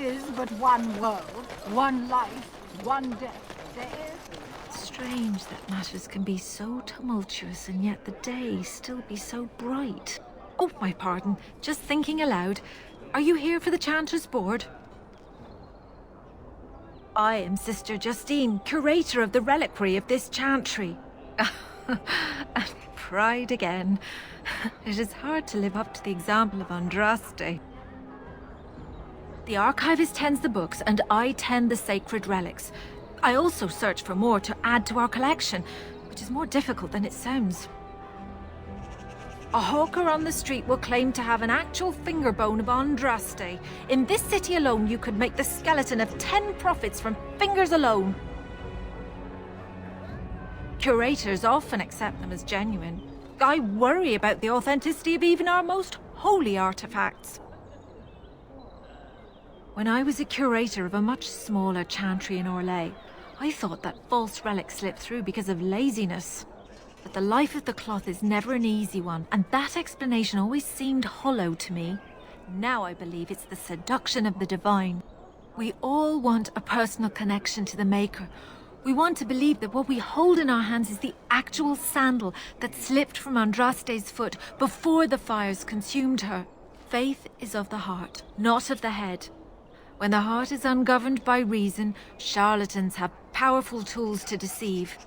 is but one world, one life, one death. There is... Strange that matters can be so tumultuous and yet the day still be so bright. Oh, my pardon. Just thinking aloud. Are you here for the Chanters' Board? I am Sister Justine, curator of the reliquary of this chantry. And pride again. It is hard to live up to the example of Andraste. The archivist tends the books, and I tend the sacred relics. I also search for more to add to our collection, which is more difficult than it sounds. A hawker on the street will claim to have an actual finger bone of Andraste. In this city alone, you could make the skeleton of 10 prophets from fingers alone. Curators often accept them as genuine. I worry about the authenticity of even our most holy artifacts. When I was a curator of a much smaller chantry in Orlais, I thought that false relics slipped through because of laziness. But the life of the cloth is never an easy one, and that explanation always seemed hollow to me. Now I believe it's the seduction of the divine. We all want a personal connection to the Maker. We want to believe that what we hold in our hands is the actual sandal that slipped from Andraste's foot before the fires consumed her. Faith is of the heart, not of the head. When the heart is ungoverned by reason, charlatans have powerful tools to deceive.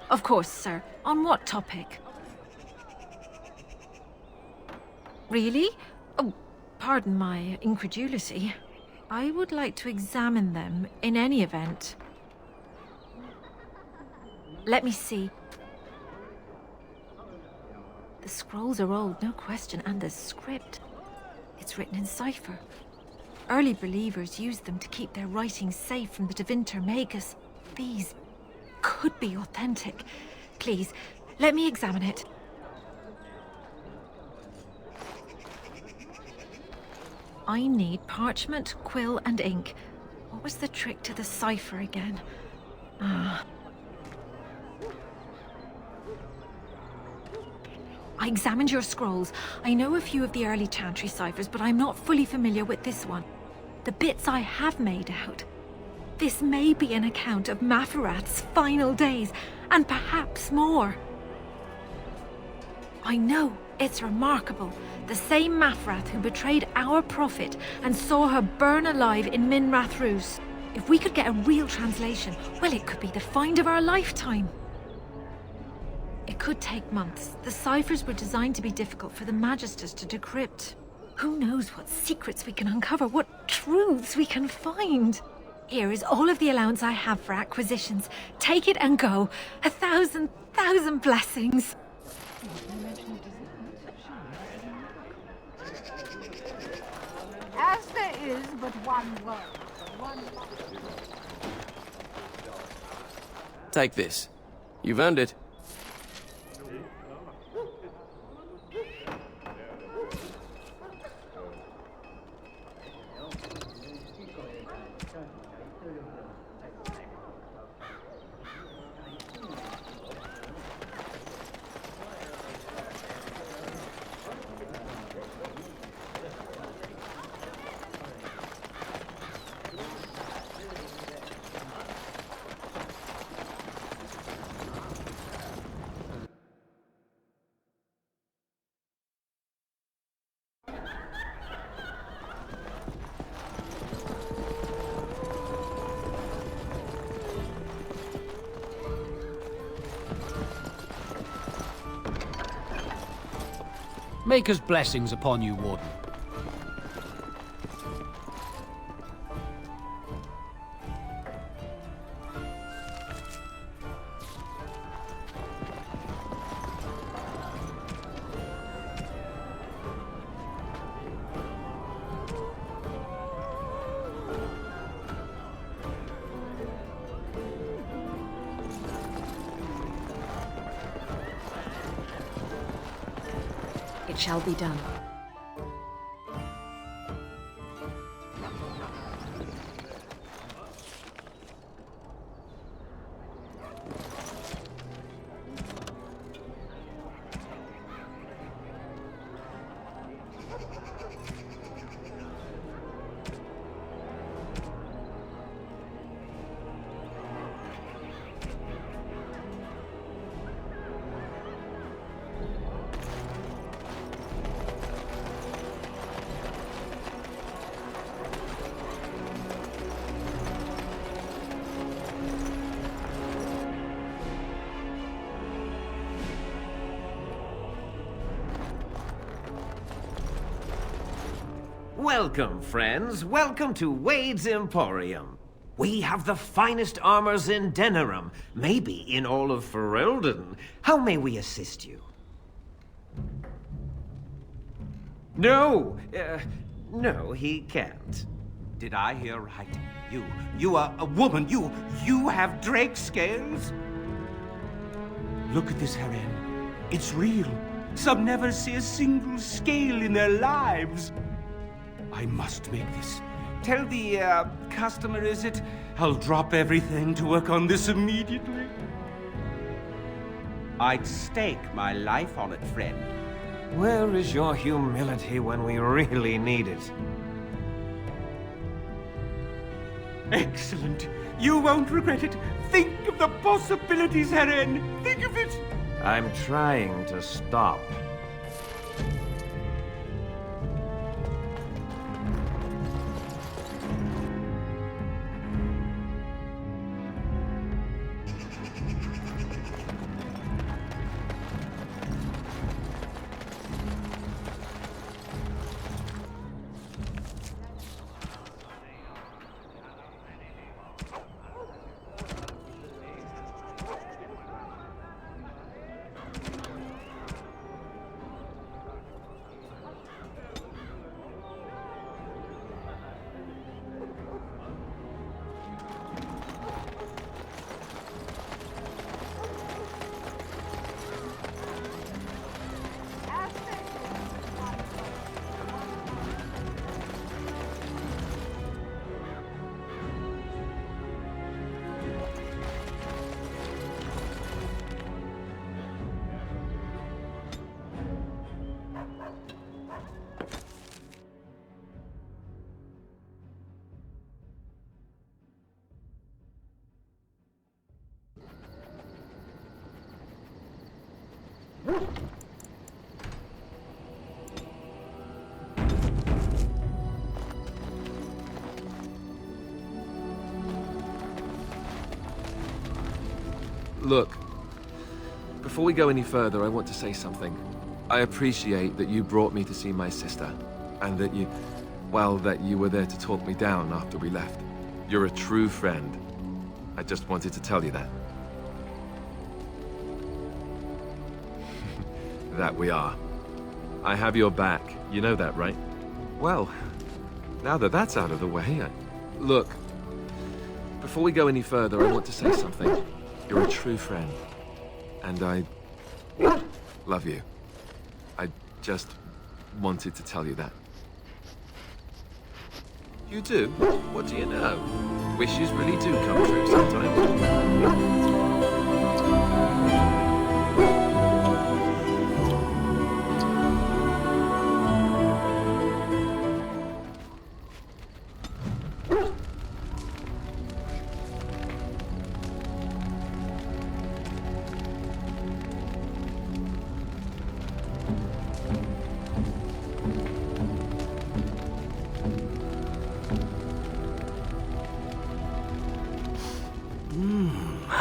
Of course, sir. On what topic? Really? Oh, pardon my incredulity. I would like to examine them in any event. Let me see. The scrolls are old, no question, and the script. It's written in cipher. Early believers used them to keep their writings safe from the Tevinter Magus. These could be authentic. Please, let me examine it. I need parchment, quill, and ink. What was the trick to the cipher again? I examined your scrolls. I know a few of the early chantry ciphers, but I'm not fully familiar with this one. The bits I have made out. This may be an account of Maferath's final days, and perhaps more. I know, it's remarkable. The same Maferath who betrayed our prophet and saw her burn alive in Minrath Rus. If we could get a real translation, well, it could be the find of our lifetime. It could take months. The ciphers were designed to be difficult for the Magisters to decrypt. Who knows what secrets we can uncover, what truths we can find. Here is all of the allowance I have for acquisitions. Take it and go. 1,000 blessings. As there is but one world, one life. Take this. You've earned it. Maker's blessings upon you, Warden. It shall be done. Welcome, friends. Welcome to Wade's Emporium. We have the finest armors in Denerim, maybe in all of Ferelden. How may we assist you? No, no, he can't. Did I hear right? You are a woman. You have drake scales? Look at this, Haren. It's real. Some never see a single scale in their lives. I must make this. Tell the, customer, is it? I'll drop everything to work on this immediately. I'd stake my life on it, friend. Where is your humility when we really need it? Excellent. You won't regret it. Think of the possibilities, Haren. Think of it. I'm trying to stop. Look, before we go any further, I want to say something. I appreciate that you brought me to see my sister, and that you, well, that you were there to talk me down after we left. You're a true friend. I just wanted to tell you that. That we are. I have your back. You know that, right? Well, now that that's out of the way, Look, before we go any further, I want to say something. You're a true friend, and I love you. I just wanted to tell you that. You do? What do you know? Wishes really do come true sometimes.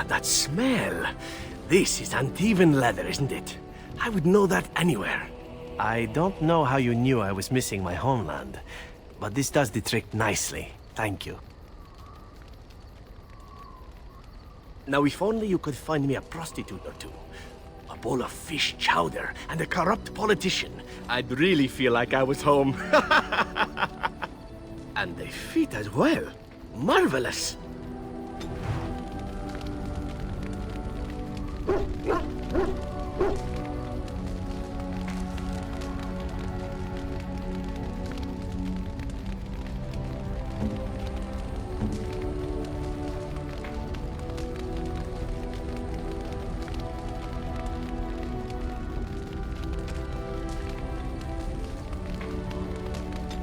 That smell. This is uneven leather, isn't it? I would know that anywhere. I don't know how you knew I was missing my homeland, but this does the trick nicely. Thank you. Now, if only you could find me a prostitute or two, a bowl of fish chowder, and a corrupt politician, I'd really feel like I was home. And they fit as well. Marvelous.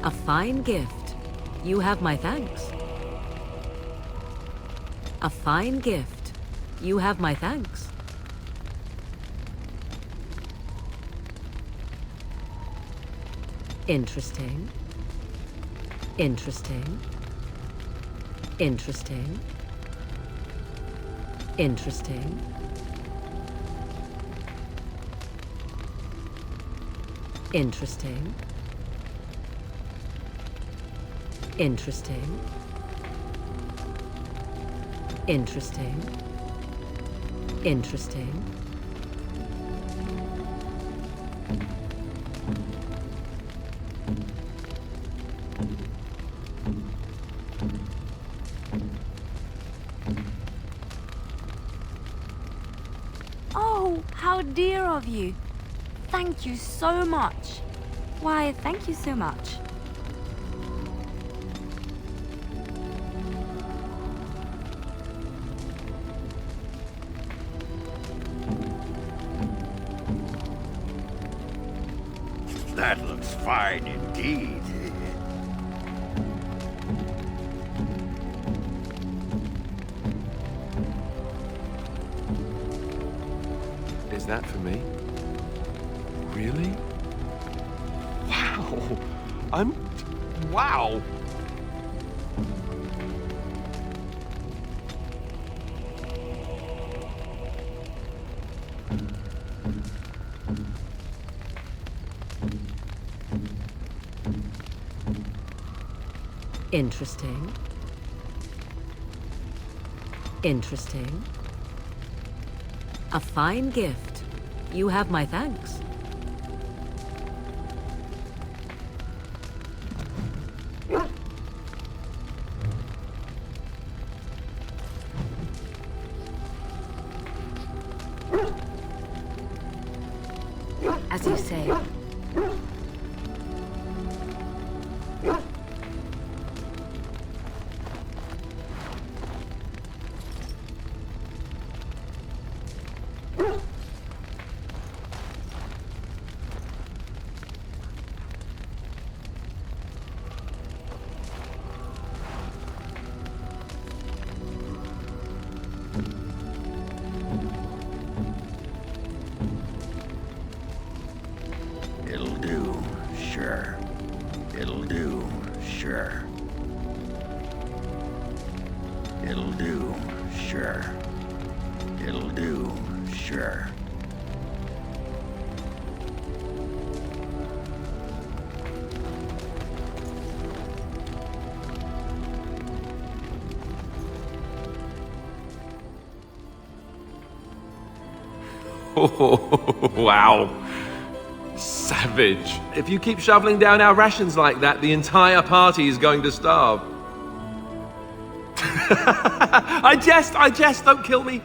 A fine gift. You have my thanks. A fine gift. You have my thanks. Interesting. Interesting. Interesting. Interesting. Interesting. Interesting. Interesting. Interesting. Oh, how dear of you. Thank you so much. Why, thank you so much. That looks fine indeed. Is that for me? Really? Wow! Wow! Interesting. Interesting. A fine gift. You have my thanks. As you say. It'll do, sure. It'll do, sure. It'll do, sure. It'll do, sure. Oh, wow. Savage. If you keep shoveling down our rations like that, the entire party is going to starve. I jest, don't kill me.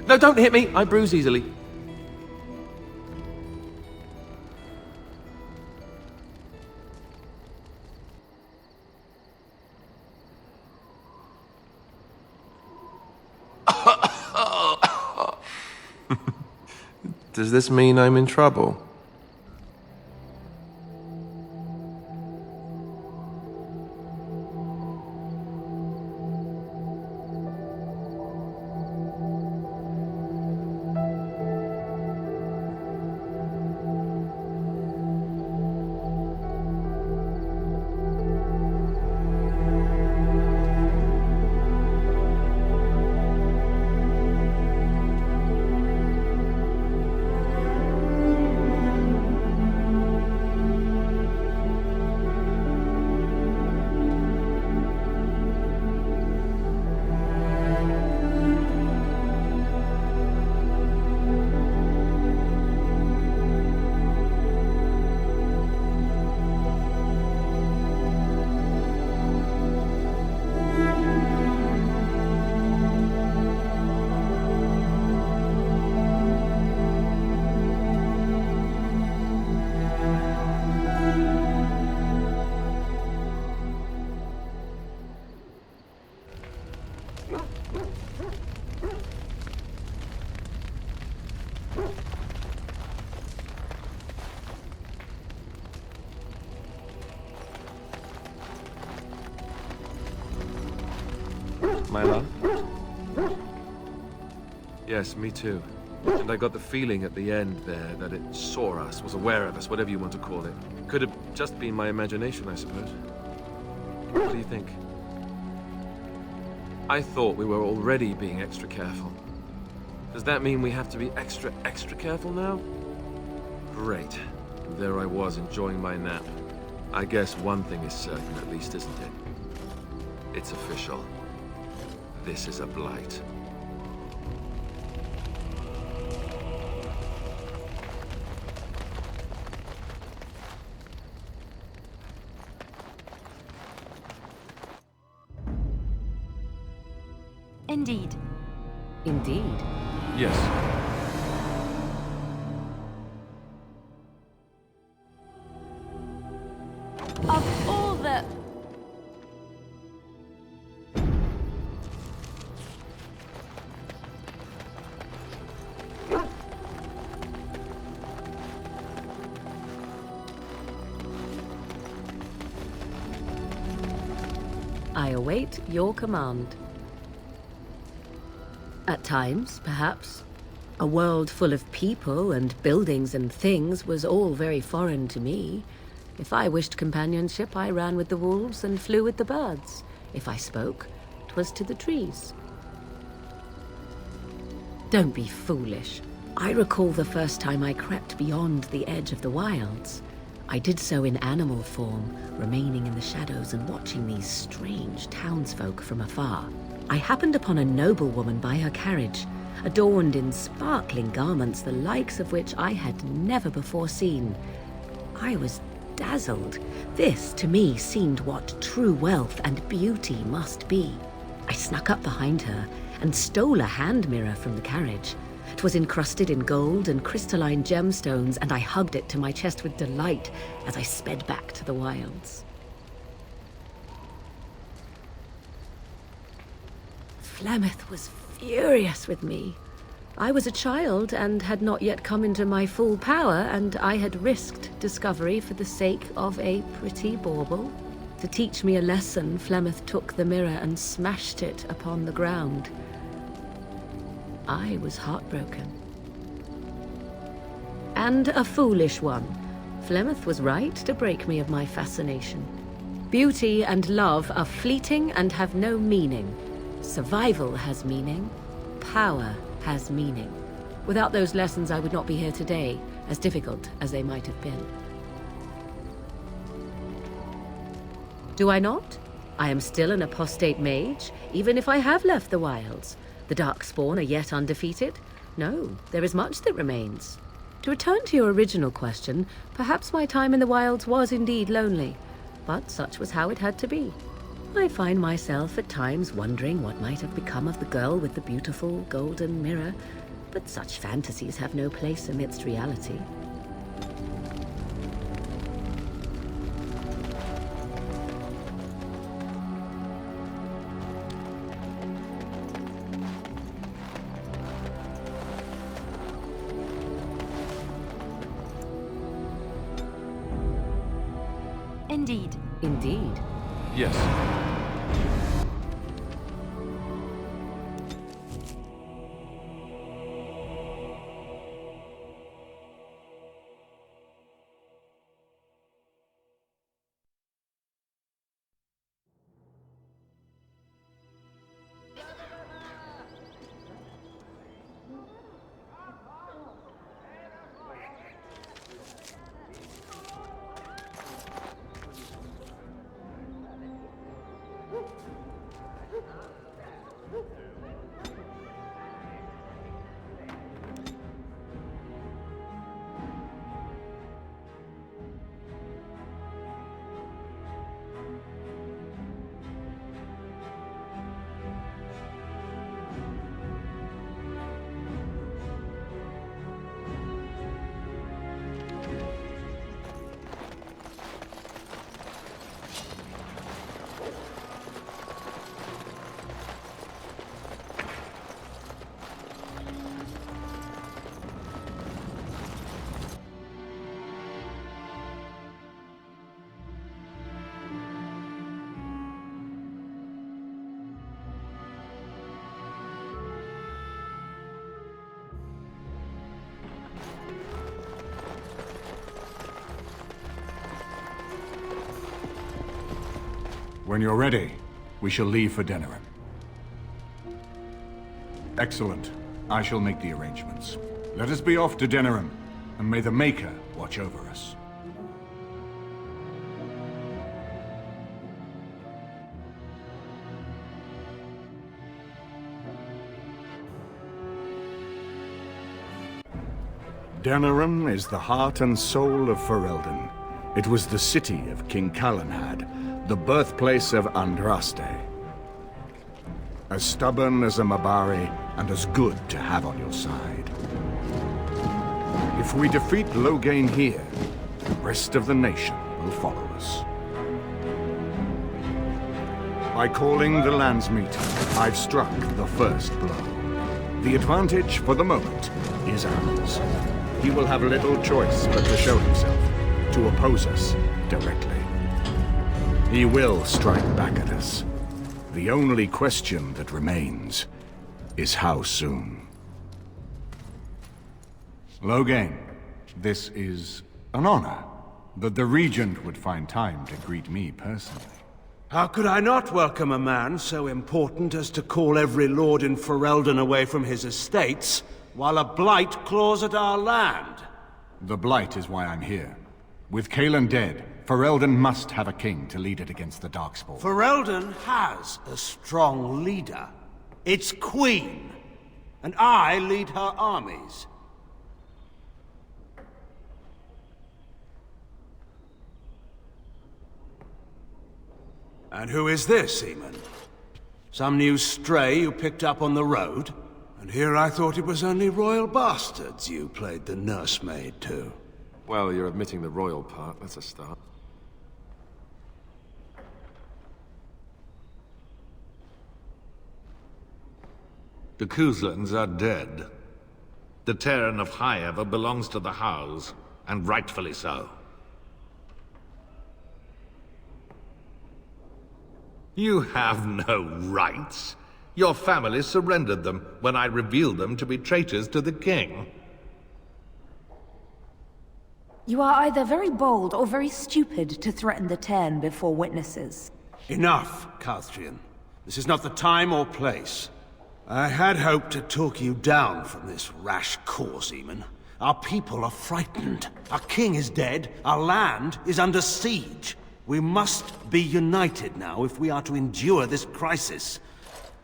No, don't hit me, I bruise easily. Does this mean I'm in trouble? My love? Yes, me too. And I got the feeling at the end there that it saw us, was aware of us, whatever you want to call it. Could have just been my imagination, I suppose. What do you think? I thought we were already being extra careful. Does that mean we have to be extra careful now? Great. There I was, enjoying my nap. I guess one thing is certain at least, isn't it? It's official. This is a blight. Indeed. Indeed. Yes. Of all the... I await your command. At times, perhaps. A world full of people and buildings and things was all very foreign to me. If I wished companionship, I ran with the wolves and flew with the birds. If I spoke, 'twas to the trees. Don't be foolish. I recall the first time I crept beyond the edge of the wilds. I did so in animal form, remaining in the shadows and watching these strange townsfolk from afar. I happened upon a noblewoman by her carriage, adorned in sparkling garments the likes of which I had never before seen. I was dazzled. This, to me, seemed what true wealth and beauty must be. I snuck up behind her and stole a hand mirror from the carriage. 'Twas encrusted in gold and crystalline gemstones, and I hugged it to my chest with delight as I sped back to the wilds. Flemeth was furious with me. I was a child and had not yet come into my full power, and I had risked discovery for the sake of a pretty bauble. To teach me a lesson, Flemeth took the mirror and smashed it upon the ground. I was heartbroken. And a foolish one. Flemeth was right to break me of my fascination. Beauty and love are fleeting and have no meaning. Survival has meaning. Power has meaning. Without those lessons, I would not be here today, as difficult as they might have been. Do I not? I am still an apostate mage, even if I have left the wilds. The Darkspawn are yet undefeated. No, there is much that remains. To return to your original question, perhaps my time in the wilds was indeed lonely, but such was how it had to be. I find myself at times wondering what might have become of the girl with the beautiful golden mirror, but such fantasies have no place amidst reality. Indeed. Indeed. Yes. When you're ready, we shall leave for Denerim. Excellent. I shall make the arrangements. Let us be off to Denerim, and may the Maker watch over us. Denerim is the heart and soul of Ferelden. It was the city of King Calenhad, the birthplace of Andraste. As stubborn as a Mabari, and as good to have on your side. If we defeat Loghain here, the rest of the nation will follow us. By calling the Landsmeet, I've struck the first blow. The advantage, for the moment, is ours. He will have little choice but to show himself, to oppose us directly. He will strike back at us. The only question that remains is how soon. Loghain, this is an honor that the Regent would find time to greet me personally. How could I not welcome a man so important as to call every lord in Ferelden away from his estates, while a blight claws at our land? The Blight is why I'm here. With Cailan dead, Ferelden must have a king to lead it against the Darkspawn. Ferelden has a strong leader. Its queen. And I lead her armies. And who is this, Eamon? Some new stray you picked up on the road? And here I thought it was only royal bastards you played the nursemaid to. Well, you're admitting the royal part. That's a start. The Kuzlans are dead. The Terran of Highever belongs to the House, and rightfully so. You have no rights. Your family surrendered them when I revealed them to be traitors to the king. You are either very bold or very stupid to threaten the Terran before witnesses. Enough, Calthrian. This is not the time or place. I had hoped to talk you down from this rash course, Eamon. Our people are frightened. Our king is dead. Our land is under siege. We must be united now if we are to endure this crisis.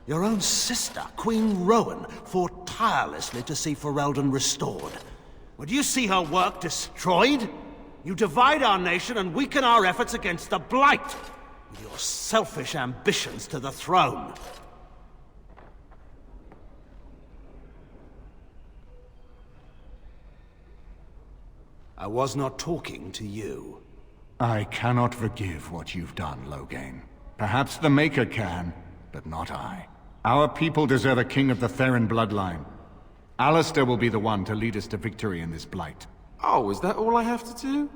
Your own sister, Queen Rowan, fought tirelessly to see Ferelden restored. Would you see her work destroyed? You divide our nation and weaken our efforts against the Blight, with your selfish ambitions to the throne. I was not talking to you. I cannot forgive what you've done, Loghain. Perhaps the Maker can, but not I. Our people deserve a king of the Theron bloodline. Alistair will be the one to lead us to victory in this Blight. Oh, is that all I have to do?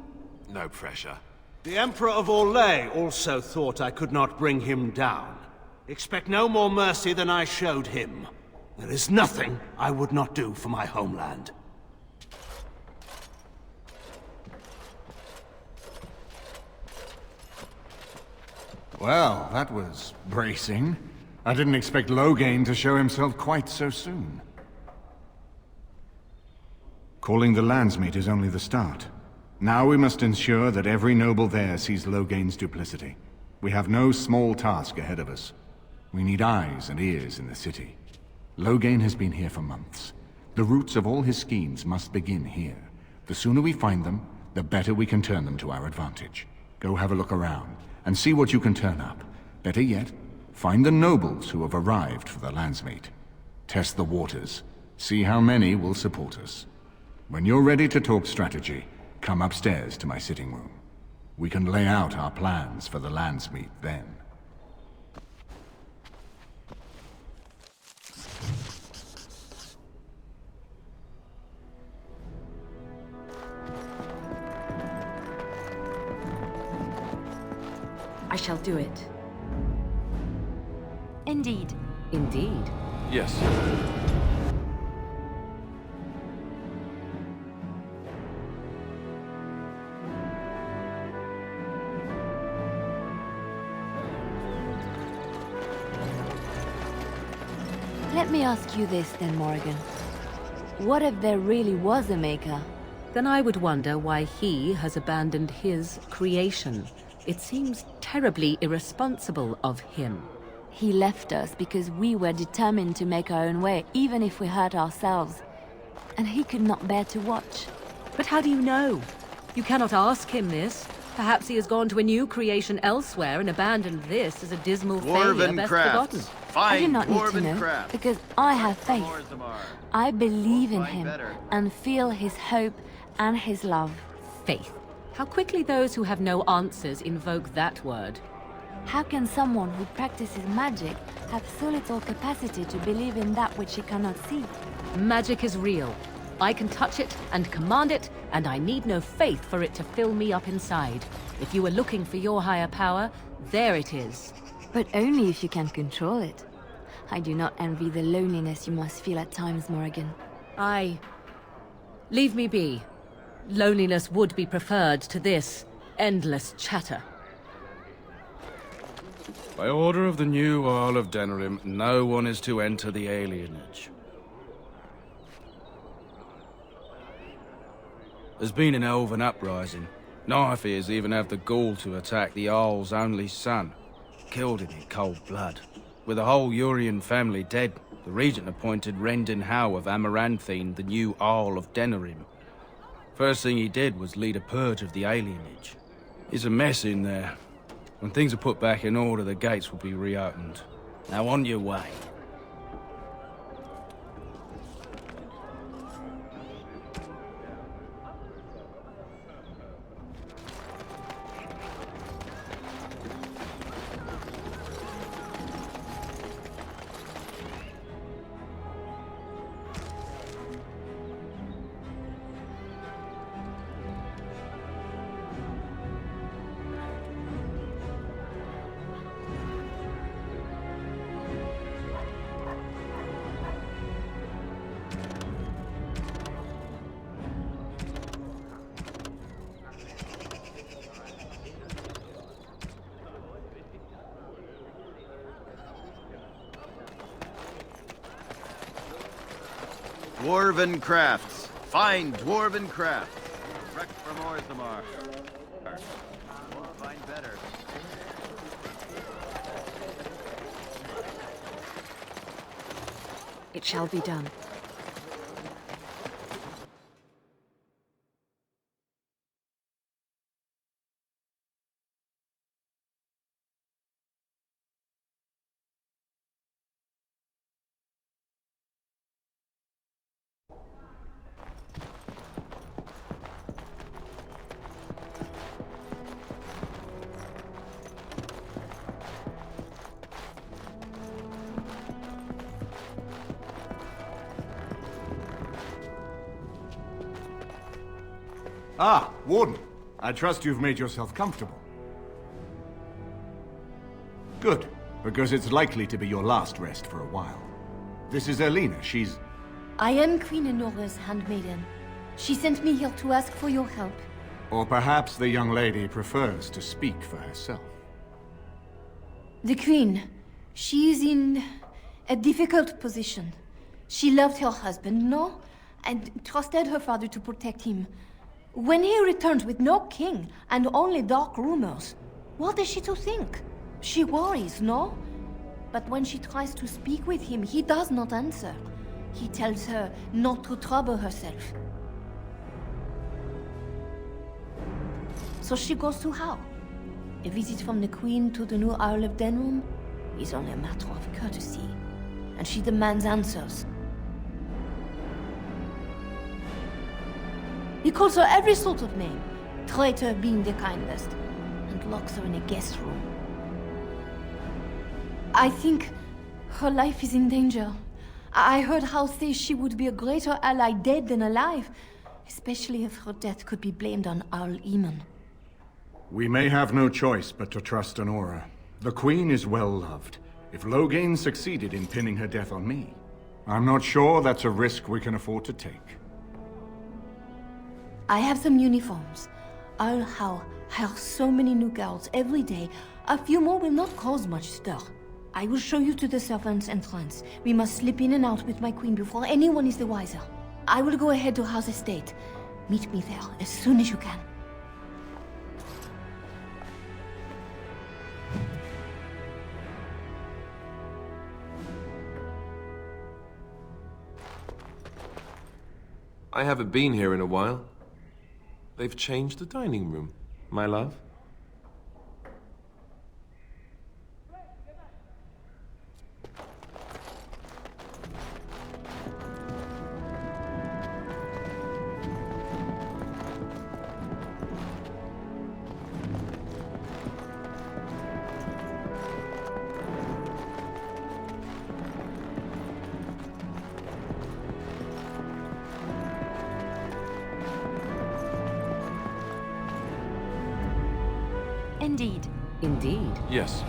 No pressure. The Emperor of Orlais also thought I could not bring him down. Expect no more mercy than I showed him. There is nothing I would not do for my homeland. Well, that was bracing. I didn't expect Loghain to show himself quite so soon. Calling the Landsmeet is only the start. Now we must ensure that every noble there sees Loghain's duplicity. We have no small task ahead of us. We need eyes and ears in the city. Loghain has been here for months. The roots of all his schemes must begin here. The sooner we find them, the better we can turn them to our advantage. Go have a look around, and see what you can turn up. Better yet, find the nobles who have arrived for the Landsmeet. Test the waters. See how many will support us. When you're ready to talk strategy, come upstairs to my sitting room. We can lay out our plans for the Landsmeet then. I shall do it. Indeed. Indeed. Yes. Let me ask you this then, Morrigan. What if there really was a Maker? Then I would wonder why he has abandoned his creation. It seems terribly irresponsible of him. He left us because we were determined to make our own way, even if we hurt ourselves. and he could not bear to watch. But how do you know? You cannot ask him this. Perhaps he has gone to a new creation elsewhere and abandoned this as a dismal failure best forgotten. I do not need to know, because I have faith. I believe in him and feel his hope and his love. Faith. How quickly those who have no answers invoke that word. How can someone who practices magic have so little capacity to believe in that which he cannot see? Magic is real. I can touch it and command it, and I need no faith for it to fill me up inside. If you were looking for your higher power, there it is. But only if you can control it. I do not envy the loneliness you must feel at times, Morrigan. Leave me be. Loneliness would be preferred to this endless chatter. By order of the new Earl of Denerim, no one is to enter the alienage. There's been an elven uprising. Knife ears even have the gall to attack the Jarl's only son. Killed him in cold blood. With the whole Urian family dead, the regent appointed Rendon Howe of Amaranthine the new Earl of Denerim. First thing he did was lead a purge of the alienage. It's a mess in there. When things are put back in order, the gates will be reopened. Now on your way. Dwarven crafts. Fine dwarven crafts. Wreck from Orzammar. Won't find better. It shall be done. Ah, Warden. I trust you've made yourself comfortable. Good, because it's likely to be your last rest for a while. This is Erlina. She's... I am Queen Enora's handmaiden. She sent me here to ask for your help. Or perhaps the young lady prefers to speak for herself. The Queen, she is in a difficult position. She loved her husband, no? And trusted her father to protect him. When he returns with no king and only dark rumors, what is she to think? She worries, no? But when she tries to speak with him, he does not answer. He tells her not to trouble herself. So she goes to Howe. A visit from the Queen to the new Earl of Denerim is only a matter of courtesy, and she demands answers. He calls her every sort of name, traitor being the kindest, and locks her in a guest room. I think her life is in danger. I heard Howe say she would be a greater ally dead than alive, especially if her death could be blamed on Earl Eamon. We may have no choice but to trust Enora. The Queen is well loved. If Loghain succeeded in pinning her death on me, I'm not sure that's a risk we can afford to take. I have some uniforms. Earl Howe hires so many new girls every day. A few more will not cause much stir. I will show you to the servants' entrance. We must slip in and out with my queen before anyone is the wiser. I will go ahead to Howe's estate. Meet me there as soon as you can. I haven't been here in a while. They've changed the dining room, my love. Indeed. Indeed. Yes.